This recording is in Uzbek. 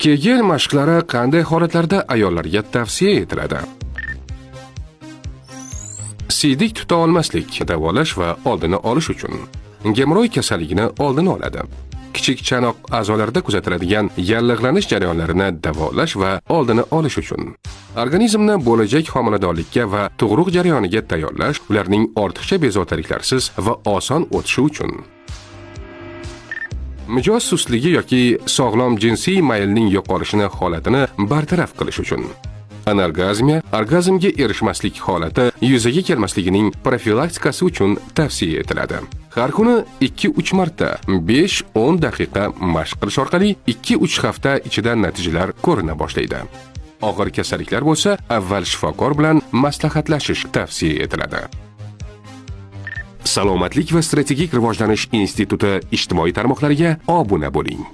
Kegel mashqlari qanday holatlarda ayollarga tavsiya etiladi? Siydik tuta olmaslik davolash va oldini olish uchun. Gemoroy kasalligini oldini oladi. Kichik chanoq a'zolarida kuzatiladigan yallig'lanish jarayonlarini davolash va oldini olish uchun. Organizmni bo'lajak homiladorlikka va tug'ruq jarayoniga tayyorlash, ularning ortiqcha bezovtaliklarsiz va oson o'tishi uchun. Mijoz sustligi yoki sog'lom jinsiy maylning yo'qolishini holatini bartaraf qilish uchun. Anorgazmiya, orgazmga erishmaslik holati yuzaga kelmasligining profilaktikasi uchun tavsiya etiladi. Har kuni 2-3 marta 5-10 daqiqa mashq qilish orqali 2-3 hafta ichida natijalar ko'rina boshlaydi. Og'ir kasalliklar bo'lsa, avval shifokor bilan maslahatlashish tavsiya etiladi. Salomatlik va strategik rivojlanish instituti ijtimoiy tarmoqlariga obuna bo'ling.